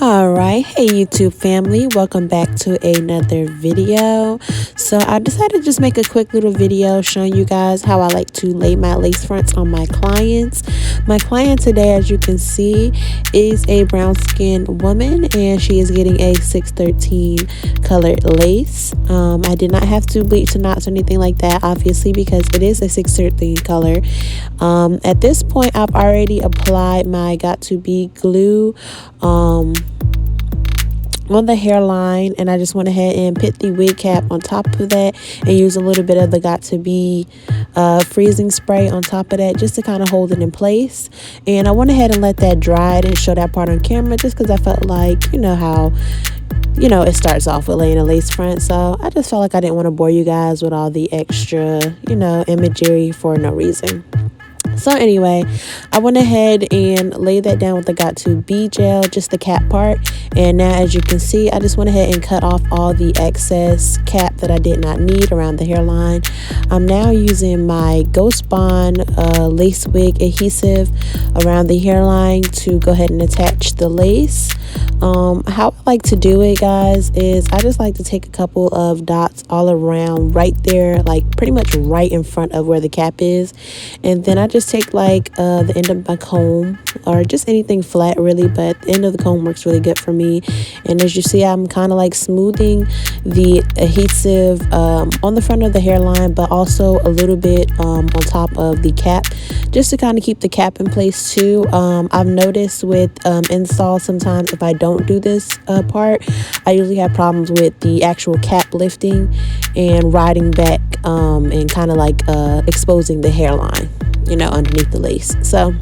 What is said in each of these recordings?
All right, hey YouTube family, welcome back to another video. So I decided to just make a quick little video showing you guys how I like to lay my lace fronts on my clients. My client today, as you can see, is a brown skinned woman and she is getting a 613 colored lace. I did not have to bleach the knots or anything like that, obviously, because it is a 613 color. At this point, I've already applied my Got To Be glue on the hairline, and I just went ahead and put the wig cap on top of that and use a little bit of the Got To Be freezing spray on top of that just to kind of hold it in place. And I went ahead and let that dry. I didn't show that part on camera just because I felt like, you know how it starts off with laying a lace front, so I just felt like I didn't want to bore you guys with all the extra imagery for no reason. So anyway, I went ahead and laid that down with the Got To Be gel, just the cap part. And now, as you can see, I just went ahead and cut off all the excess cap that I did not need around the hairline. I'm now using my Ghost Bond lace wig adhesive around the hairline to go ahead and attach the lace. How I like to do it, guys, is I just like to take a couple of dots all around right there, like pretty much right in front of where the cap is. And then I just take like the end of my comb, or just anything flat really, but the end of the comb works really good for me. And as you see, I'm kind of like smoothing the adhesive on the front of the hairline, but also a little bit on top of the cap, just to kind of keep the cap in place too. I've noticed with install, sometimes if I don't do this part, I usually have problems with the actual cap lifting and riding back and kind of like exposing the hairline, underneath the lace. So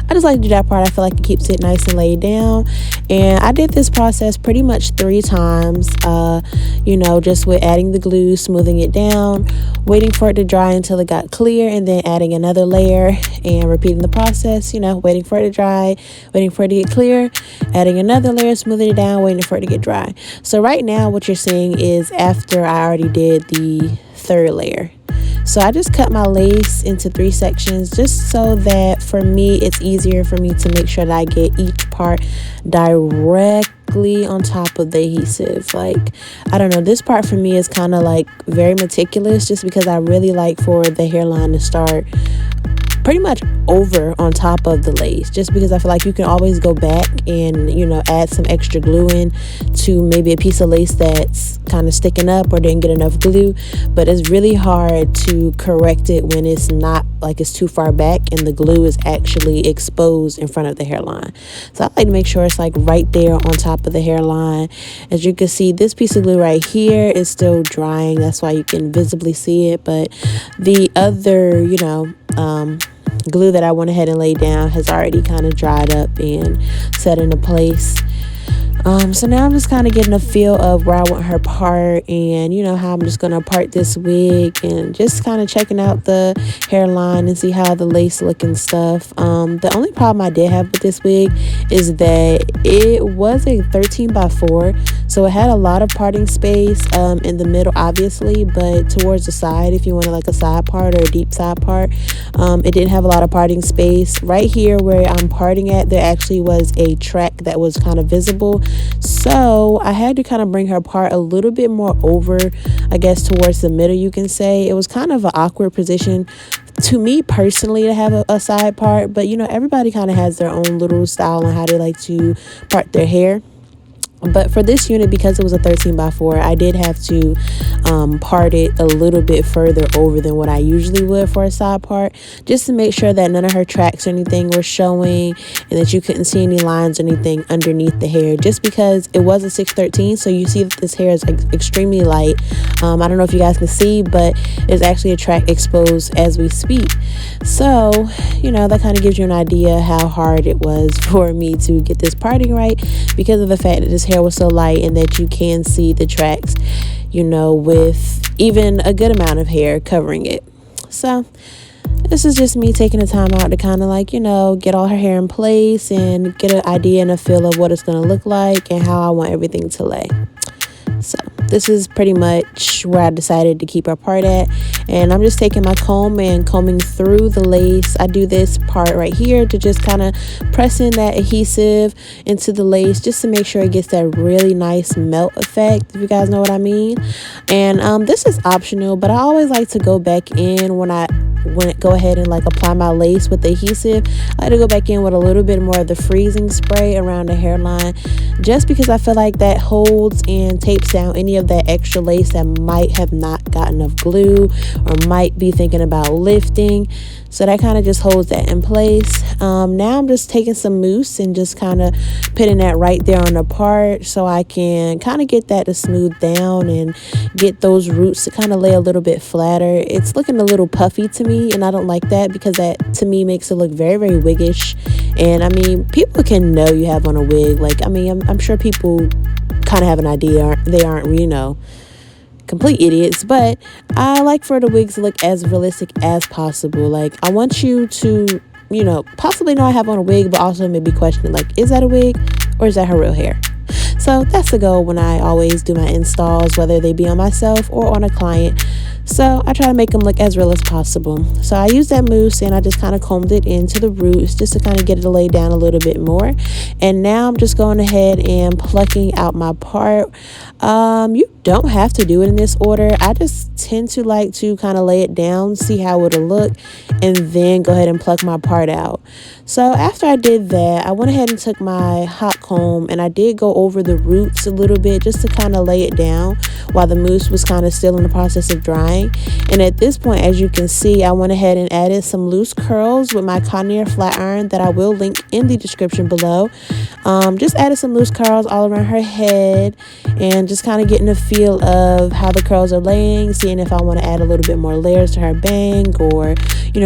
I just like to do that part. I feel like it keeps it nice and laid down. And I did this process pretty much 3 times, just with adding the glue, smoothing it down, waiting for it to dry until it got clear, and then adding another layer and repeating the process, waiting for it to dry, waiting for it to get clear, adding another layer, smoothing it down, waiting for it to get dry. So right now what you're seeing is after I already did the 3rd layer. So I just cut my lace into 3 sections just so that for me it's easier for me to make sure that I get each part directly on top of the adhesive. Like, I don't know, this part for me is kind of like very meticulous, just because I really like for the hairline to start pretty much over on top of the lace, just because I feel like you can always go back and add some extra glue in to maybe a piece of lace that's kind of sticking up or didn't get enough glue. But it's really hard to correct it when it's not like it's too far back and the glue is actually exposed in front of the hairline. So I like to make sure it's like right there on top of the hairline. As you can see, this piece of glue right here is still drying, that's why you can visibly see it, but the other glue that I went ahead and laid down has already kind of dried up and set into place. So now I'm just kind of getting a feel of where I want her part, and how I'm just going to part this wig, and just kind of checking out the hairline and see how the lace look and stuff. The only problem I did have with this wig is that it was a 13x4, so it had a lot of parting space in the middle, obviously, but towards the side, if you wanted like a side part or a deep side part, it didn't have a lot of parting space. Right here where I'm parting at, there actually was a track that was kind of visible. So I had to kind of bring her part a little bit more over, I guess, towards the middle, you can say. It was kind of an awkward position to me personally to have a side part, but everybody kind of has their own little style on how they like to part their hair. But for this unit, because it was a 13x4, I did have to part it a little bit further over than what I usually would for a side part, just to make sure that none of her tracks or anything were showing and that you couldn't see any lines or anything underneath the hair, just because it was a 613. So you see that this hair is extremely light. I don't know if you guys can see, but there's actually a track exposed as we speak. So that kind of gives you an idea how hard it was for me to get this parting right, because of the fact that this hair was so light and that you can see the tracks, with even a good amount of hair covering it. So this is just me taking the time out to kind of like, get all her hair in place and get an idea and a feel of what it's going to look like and how I want everything to lay. So this is pretty much where I decided to keep our part at. And I'm just taking my comb and combing through the lace. I do this part right here to just kind of press in that adhesive into the lace just to make sure it gets that really nice melt effect, if you guys know what I mean. And this is optional, but I always like to go back in when I go ahead and like apply my lace with the adhesive. I like to go back in with a little bit more of the freezing spray around the hairline, just because I feel like that holds and tapes down any of that extra lace that might have not got enough glue or might be thinking about lifting. So that kind of just holds that in place. Now I'm just taking some mousse and just kind of putting that right there on the part so I can kind of get that to smooth down and get those roots to kind of lay a little bit flatter. It's looking a little puffy to me, and I don't like that because that to me makes it look very, very wiggish. And I mean, people can know you have on a wig. Like, I mean, I'm sure people kind of have an idea. They aren't, complete idiots, but I like for the wigs to look as realistic as possible. Like, I want you to, possibly know I have on a wig, but also maybe question, like, is that a wig or is that her real hair? So that's the goal when I always do my installs, whether they be on myself or on a client. So I try to make them look as real as possible. So I use that mousse and I just kind of combed it into the roots just to kind of get it to lay down a little bit more. And now I'm just going ahead and plucking out my part. You don't have to do it in this order. I just tend to like to kind of lay it down, see how it'll look, and then go ahead and pluck my part out. So after I did that, I went ahead and took my hot comb and I did go over the roots a little bit just to kind of lay it down while the mousse was kind of still in the process of drying. And at this point, as you can see, I went ahead and added some loose curls with my Conair flat iron that I will link in the description below. Just added some loose curls all around her head and just kind of getting a feel of how the curls are laying, seeing if I want to add a little bit more layers to her bang or,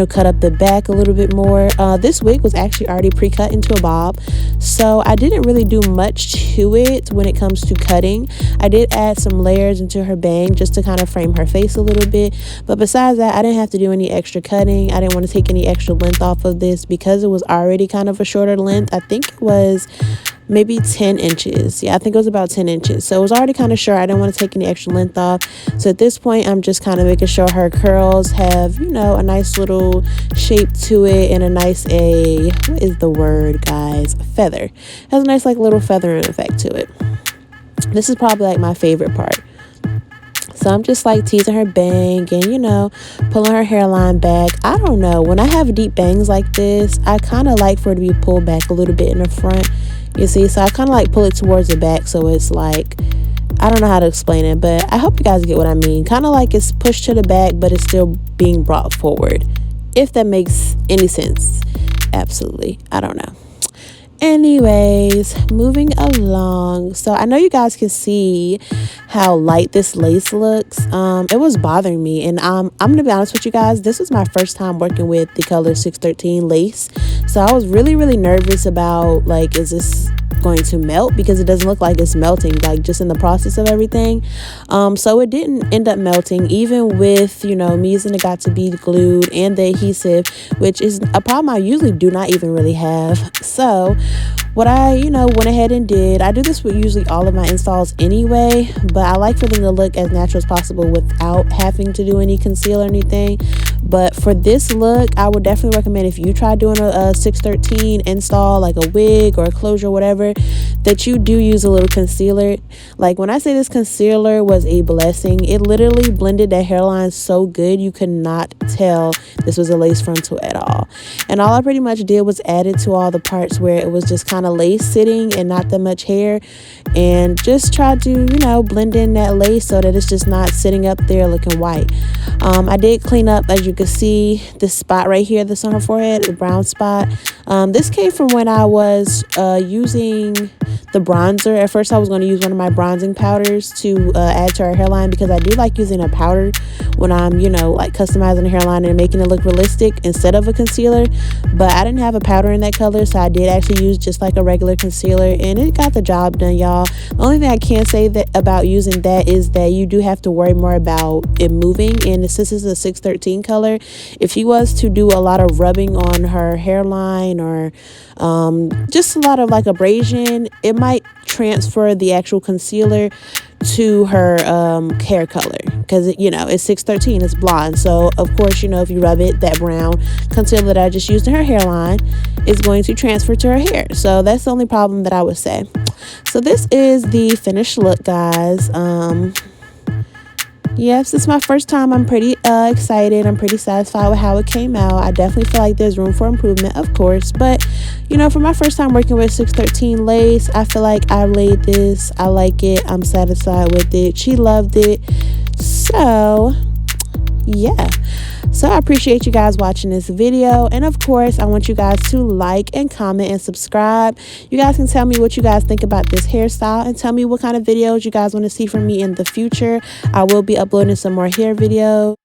cut up the back a little bit more. This wig was actually already pre-cut into a bob, so I didn't really do much to it when it comes to cutting. I did add some layers into her bang just to kind of frame her face a little bit, but besides that, I didn't have to do any extra cutting. I didn't want to take any extra length off of this because it was already kind of a shorter length. I think it was maybe 10 inches. Yeah, I think it was about 10 inches. So it was already kind of short. I didn't want to take any extra length off. So at this point, I'm just kind of making sure her curls have, a nice little shape to it and a nice, what is the word, guys? Feather. It has a nice, little feathering effect to it. This is probably, my favorite part. So I'm just teasing her bang and, pulling her hairline back. I don't know. When I have deep bangs like this, I kind of like for it to be pulled back a little bit in the front. You see? So I kind of pull it towards the back. So it's I don't know how to explain it, but I hope you guys get what I mean. Kind of it's pushed to the back, but it's still being brought forward. If that makes any sense. Absolutely. I don't know. Anyways, moving along. So I know you guys can see how light this lace looks. It was bothering me, and I'm gonna be honest with you guys, this was my first time working with the color 613 lace. So I was really, really nervous about is this going to melt, because it doesn't look like it's melting, just in the process of everything. So it didn't end up melting, even with me using the got to be glued and the adhesive, which is a problem I usually do not even really have. So what I went ahead and did, I do this with usually all of my installs anyway, but I like for them to look as natural as possible without having to do any concealer or anything. But for this look, I would definitely recommend, if you try doing a 613 install, like a wig or a closure or whatever, that you do use a little concealer. When I say this concealer was a blessing, it literally blended that hairline so good you could not tell this was a lace frontal at all. And all I pretty much did was add it to all the parts where it was just kind of lace sitting and not that much hair, and just try to blend in that lace so that it's just not sitting up there looking white. I did clean up, as you can see, this spot right here that's on her forehead, the brown spot. This came from when I was using the bronzer. At first I was going to use one of my bronzing powders to add to her hairline, because I do like using a powder when I'm customizing a hairline and making it look realistic instead of a concealer. But I didn't have a powder in that color, so I did actually use just a regular concealer, and it got the job done, y'all. The only thing I can say about using that is that you do have to worry more about it moving, and since this is a 613 color, if she was to do a lot of rubbing on her hairline or just a lot of abrasion, it might transfer the actual concealer to her hair color, because you know, it's 613, it's blonde. So of course, you know, if you rub it, that brown concealer that I just used in her hairline is going to transfer to her hair. So that's the only problem that I would say. So this is the finished look, guys. Yes, this is my first time. I'm pretty excited. I'm pretty satisfied with how it came out. I definitely feel like there's room for improvement, of course. But, you know, for my first time working with 613 lace, I feel like I laid this. I like it. I'm satisfied with it. She loved it. So, yeah. So I appreciate you guys watching this video, and of course I want you guys to like and comment and subscribe. You guys can tell me what you guys think about this hairstyle, and tell me what kind of videos you guys want to see from me in the future. I will be uploading some more hair videos.